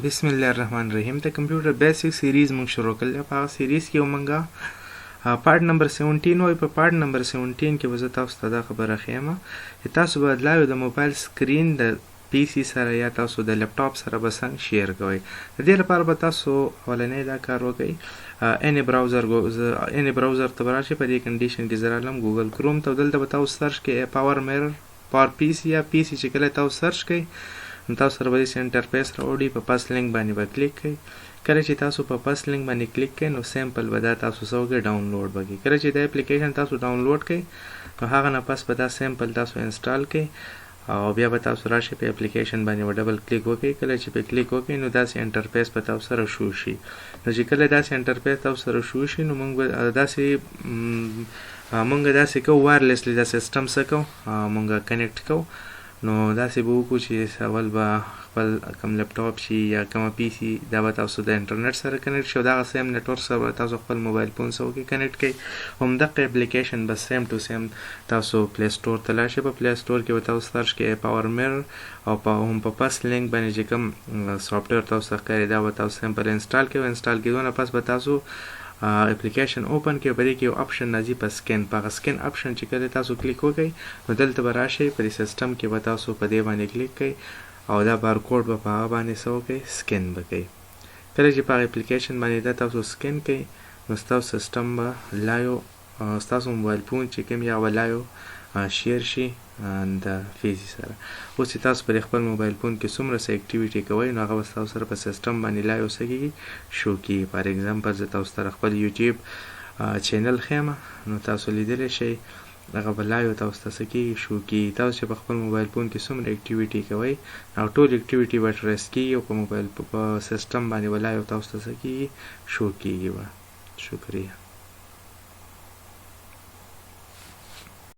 بسم الله الرحمن الرحیم د کمپیوټر بیسیک سیریز مونږ شروع کړل. په هغه سیریز کې مونږه پارت نمبر 17 وای. په پارت نمبر 17 کې وزه تاسو ته دا خبره خیم چې تاسو به لاو د موبایل سکرین د پی سی سره یا تاسو د لپټاپ سره به څنګه شیر کوئ. د دې لپاره به تاسو اولنې دا کار وکړئ. اني براوزر ته راشئ. په دې کنډیشن کې زه رالم ګوګل کروم ته. دلته به تاسو سرچ کړئ پاور میرر پاور پی سی یا پی سی چې کله تاسو سرچ کړئ نو تاسو سره به داسې انټرفیس راوړي. په پس لینک باندې به کلیک کړئ. کله چې تاسو په پس لینک باندې کلیک کړئ نو سیمپل به دا تاسو څه وکړئ ډاونلوډ به کړئ. کله چې دا اپلیکیشن تاسو ډاونلوډ کړئ نو هغه نه پس به دا سیمپل تاسو انسټال کړئ او بیا به تاسو راشئ په اپلیکیشن باندې به ډبل کلیک وکړئ. کله چې په کلیک وکړئ نو داسې انټرفیس به تاسو سره شو شي. نو چې کله داسې انټرفیس تاسو سره شو شي نو موږ به داسې کوو وایرلیسلی دا سیسټم څه کوو موږ کنیکټ کوو. نو داسې به وکړو چې اول به خپل کوم لپټاپ شي یا کومه پی سی دا به تاسو د انټرنیټ سره کنیکټ شي او دغه سیم نیټورک سره به تاسو خپل موبایل فون سره کنیکټ کړئ. همدغه اپلیکیشن به سیم ټو سیم تاسو پلی سټور ته لاړ شئ. په پلی سټور کې به تاسو سرچ کړئ پاور میرر او په پس لینک باندې چې کوم سافټویر تاسو ښکاري دا به تاسو سیمپل انسټال کړئ. انسټال کېدو نه پس به تاسو اپلیکیشن اوپن کې په دې کې یو اپشن راځي په سکین. په هغه سکین اپشن چې کله تاسو کلیک وکړئ نو دلته به راشئ. په دې سیسټم کې به تاسو په دې باندې کلیک کړئ او دا بارکوډ به په هغه باندې څه وکړئ سکین به کوئ. کله چې په هغه اپلیکیشن باندې دا تاسو سکین کړئ نو ستاسو سیسټم به لایو ستاسو موبایل فون چې کوم یا به لایو شیر شي د فیزي سره. اوس چې تاسو په خپل موبایل فون کې څومره څه اکټیویټي کوئ نو هغه به ستاسو سره په سیسټم باندې لایو څه کېږي شو کېږي. فار ایګزامپل زه تاسو سره خپل یوټیوب چینل ښیم نو تاسو لیدلی شئ هغه به لایو تاسو ته څه کېږي شو کېږي. تاسو چې په خپل موبایل فون کې څومره اکټیویټي کوئ او ټول اکټیویټي به ټریس کېږي او په موبایل په سیسټم باندې به لایو تاسو ته څه کېږي شو کېږي. شکریه.